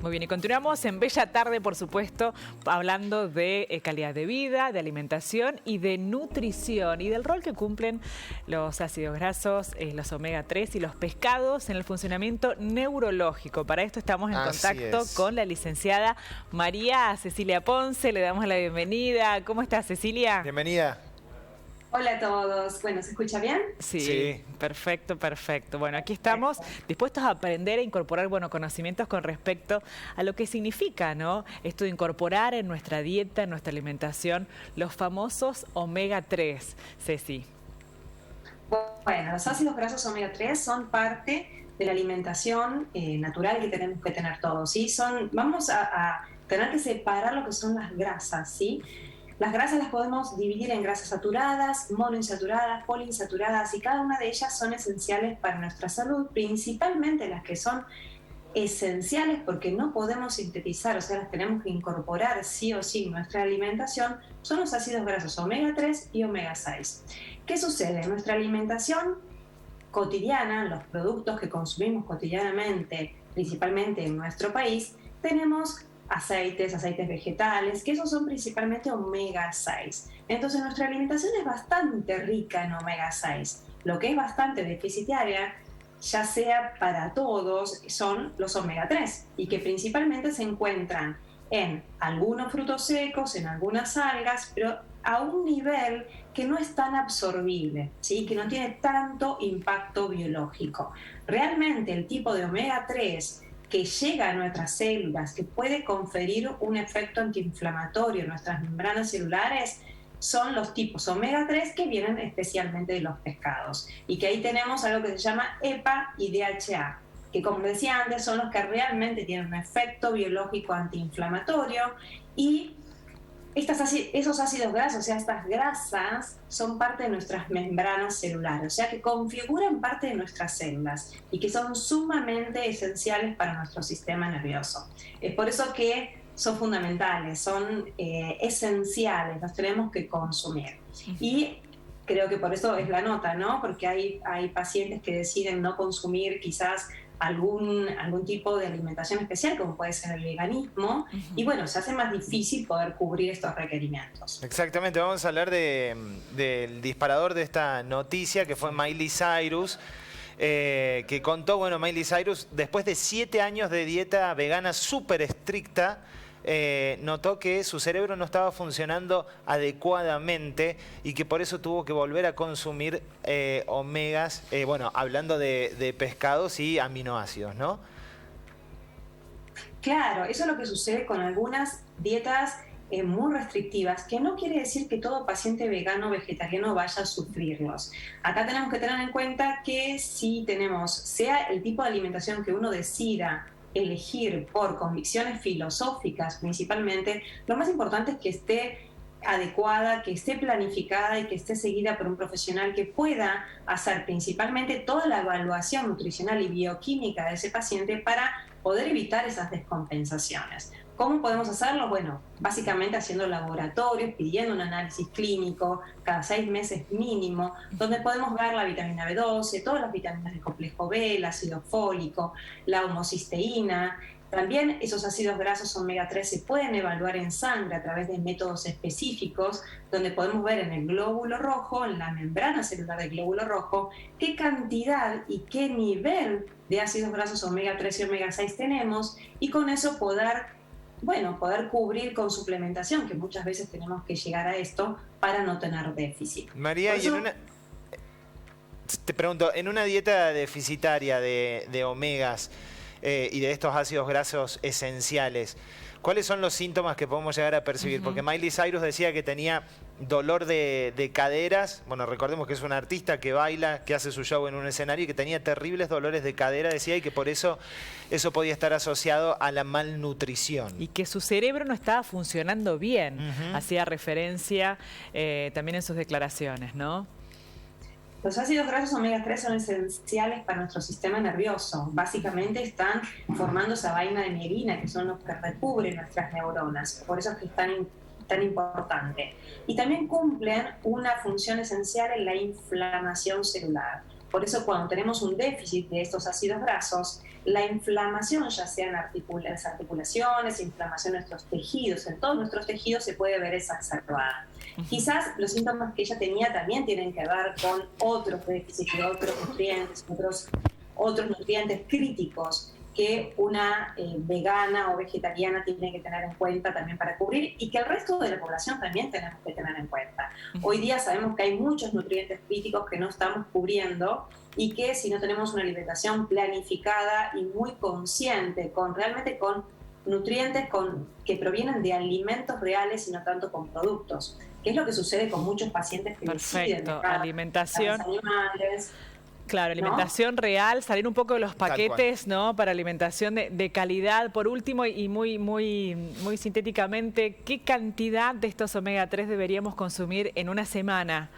Muy bien, y continuamos en Bella Tarde, por supuesto, hablando de calidad de vida, de alimentación y de nutrición y del rol que cumplen los ácidos grasos, los omega 3 y los pescados en el funcionamiento neurológico. Para esto estamos en contacto con la licenciada María Cecilia Ponce. Le damos la bienvenida. ¿Cómo estás, Cecilia? Bienvenida. Hola a todos. Bueno, ¿se escucha bien? Sí, perfecto, perfecto. Bueno, aquí estamos dispuestos a aprender e incorporar, conocimientos con respecto a lo que significa, ¿no? Esto de incorporar en nuestra dieta, en nuestra alimentación, los famosos omega 3, Ceci. Bueno, los ácidos grasos omega 3 son parte de la alimentación natural que tenemos que tener todos, ¿sí? Vamos a tener que separar lo que son las grasas, ¿sí? Las grasas las podemos dividir en grasas saturadas, monoinsaturadas, poliinsaturadas y cada una de ellas son esenciales para nuestra salud, principalmente las que son esenciales porque no podemos sintetizar, o sea, las tenemos que incorporar sí o sí en nuestra alimentación, son los ácidos grasos omega 3 y omega 6. ¿Qué sucede? En nuestra alimentación cotidiana, los productos que consumimos cotidianamente, principalmente en nuestro país, tenemos aceites vegetales, que esos son principalmente omega 6. Entonces nuestra alimentación es bastante rica en omega 6. Lo que es bastante deficitaria, ya sea para todos, son los omega 3 y que principalmente se encuentran en algunos frutos secos, en algunas algas, pero a un nivel que no es tan absorbible, ¿sí? Que no tiene tanto impacto biológico. Realmente el tipo de omega 3 que llega a nuestras células, que puede conferir un efecto antiinflamatorio en nuestras membranas celulares, son los tipos omega 3 que vienen especialmente de los pescados. Y que ahí tenemos algo que se llama EPA y DHA, que como decía antes son los que realmente tienen un efecto biológico antiinflamatorio y esos ácidos grasos, o sea, estas grasas son parte de nuestras membranas celulares, o sea, que configuran parte de nuestras células y que son sumamente esenciales para nuestro sistema nervioso. Es por eso que son fundamentales, son esenciales, los tenemos que consumir. Y creo que por eso es la nota, ¿no? Porque hay pacientes que deciden no consumir quizás algún tipo de alimentación especial, como puede ser el veganismo, y bueno, se hace más difícil poder cubrir estos requerimientos. Exactamente, vamos a hablar del disparador de esta noticia, que fue Miley Cyrus, que contó, Miley Cyrus, después de 7 años de dieta vegana súper estricta, notó que su cerebro no estaba funcionando adecuadamente y que por eso tuvo que volver a consumir omegas, hablando de pescados y aminoácidos, ¿no? Claro, eso es lo que sucede con algunas dietas muy restrictivas, que no quiere decir que todo paciente vegano o vegetariano vaya a sufrirlos. Acá tenemos que tener en cuenta que si tenemos, sea el tipo de alimentación que uno decida elegir por convicciones filosóficas principalmente, lo más importante es que esté adecuada, que esté planificada y que esté seguida por un profesional que pueda hacer principalmente toda la evaluación nutricional y bioquímica de ese paciente para poder evitar esas descompensaciones. ¿Cómo podemos hacerlo? Bueno, básicamente haciendo laboratorios, pidiendo un análisis clínico cada 6 meses mínimo, donde podemos ver la vitamina B12, todas las vitaminas del complejo B, el ácido fólico, la homocisteína. También esos ácidos grasos omega 3 se pueden evaluar en sangre a través de métodos específicos, donde podemos ver en el glóbulo rojo, en la membrana celular del glóbulo rojo, qué cantidad y qué nivel de ácidos grasos omega 3 y omega 6 tenemos, y con eso poder cubrir con suplementación, que muchas veces tenemos que llegar a esto para no tener déficit. María, te pregunto, en una dieta deficitaria de omegas y de estos ácidos grasos esenciales, ¿cuáles son los síntomas que podemos llegar a percibir? Porque Miley Cyrus decía que tenía dolor de caderas. Bueno, recordemos que es una artista que baila, que hace su show en un escenario y que tenía terribles dolores de cadera, decía, y que por eso podía estar asociado a la malnutrición. Y que su cerebro no estaba funcionando bien. Hacía referencia también en sus declaraciones, ¿no? Los ácidos grasos omega 3 son esenciales para nuestro sistema nervioso. Básicamente están formando esa vaina de mielina, que son los que recubren nuestras neuronas. Por eso es que es tan importante. Y también cumplen una función esencial en la inflamación celular. Por eso cuando tenemos un déficit de estos ácidos grasos, la inflamación, ya sea en las articulaciones, inflamación en nuestros tejidos, en todos nuestros tejidos se puede ver exacerbada. Quizás los síntomas que ella tenía también tienen que ver con otros déficits de otros nutrientes, otros nutrientes críticos que una vegana o vegetariana tiene que tener en cuenta también para cubrir y que el resto de la población también tenemos que tener en cuenta. Hoy día sabemos que hay muchos nutrientes críticos que no estamos cubriendo y que si no tenemos una alimentación planificada y muy consciente, realmente con nutrientes que provienen de alimentos reales y no tanto con productos, que es lo que sucede con muchos pacientes que deciden dejar alimentación. Los animales. Claro, alimentación real, salir un poco de los paquetes, ¿no? Para alimentación de calidad. Por último, y muy sintéticamente, ¿qué cantidad de estos omega 3 deberíamos consumir en una semana?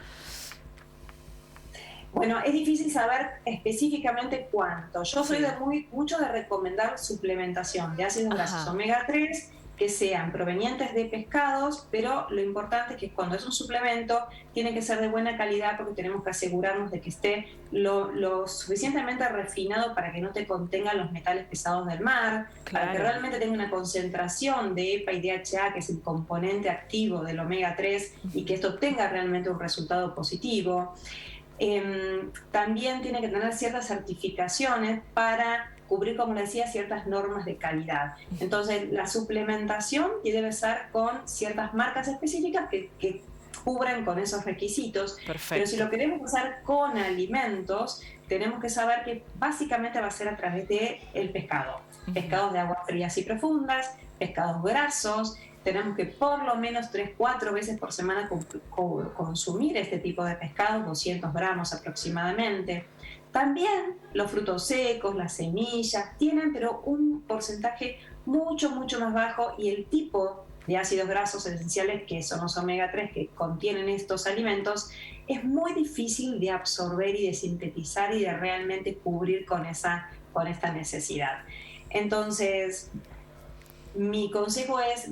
Bueno, es difícil saber específicamente cuánto. Yo soy mucho de recomendar suplementación de ácidos grasos omega 3 que sean provenientes de pescados, pero lo importante es que cuando es un suplemento tiene que ser de buena calidad porque tenemos que asegurarnos de que esté lo suficientemente refinado para que no te contenga los metales pesados del mar, para que realmente tenga una concentración de EPA y DHA, que es el componente activo del omega 3, y que esto tenga realmente un resultado positivo. También tiene que tener ciertas certificaciones para cubrir, como les decía, ciertas normas de calidad. Entonces, la suplementación debe ser con ciertas marcas específicas que cubren con esos requisitos. Perfecto. Pero si lo queremos usar con alimentos, tenemos que saber que básicamente va a ser a través del pescado. Pescados de aguas frías y profundas, pescados grasos. Tenemos que por lo menos 3-4 veces por semana consumir este tipo de pescado, 200 gramos aproximadamente. También los frutos secos, las semillas, tienen pero un porcentaje mucho más bajo, y el tipo de ácidos grasos esenciales, que son los omega 3 que contienen estos alimentos, es muy difícil de absorber y de sintetizar y de realmente cubrir con esta necesidad. Entonces, mi consejo es,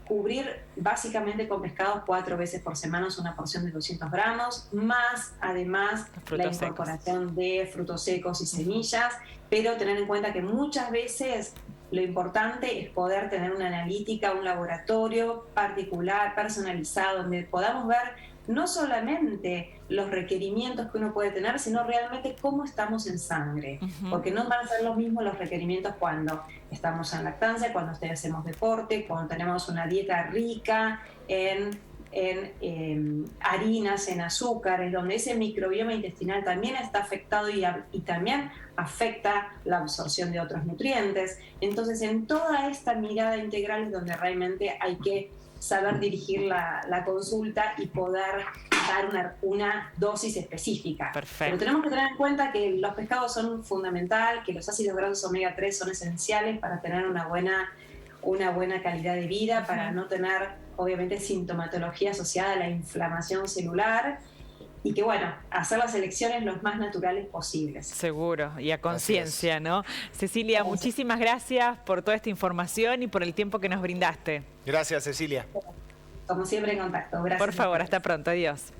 cubrir básicamente con pescados 4 veces por semana, es una porción de 200 gramos, más además la incorporación de frutos secos y semillas, pero tener en cuenta que muchas veces lo importante es poder tener una analítica, un laboratorio particular, personalizado, donde podamos ver no solamente los requerimientos que uno puede tener, sino realmente cómo estamos en sangre. Porque no van a ser los mismos los requerimientos cuando estamos en lactancia, cuando hacemos deporte, cuando tenemos una dieta rica en harinas, en azúcares, donde ese microbioma intestinal también está afectado y también afecta la absorción de otros nutrientes. Entonces, en toda esta mirada integral es donde realmente hay que saber dirigir la consulta y poder dar una dosis específica. Perfecto. Pero tenemos que tener en cuenta que los pescados son fundamental, que los ácidos grasos omega 3 son esenciales para tener una buena calidad de vida, para no tener, obviamente, sintomatología asociada a la inflamación celular. Y que, hacer las elecciones lo más naturales posibles. Seguro, y a conciencia, ¿no? Cecilia, muchísimas gracias por toda esta información y por el tiempo que nos brindaste. Gracias, Cecilia. Como siempre, en contacto. Gracias. Por favor, hasta pronto. Adiós.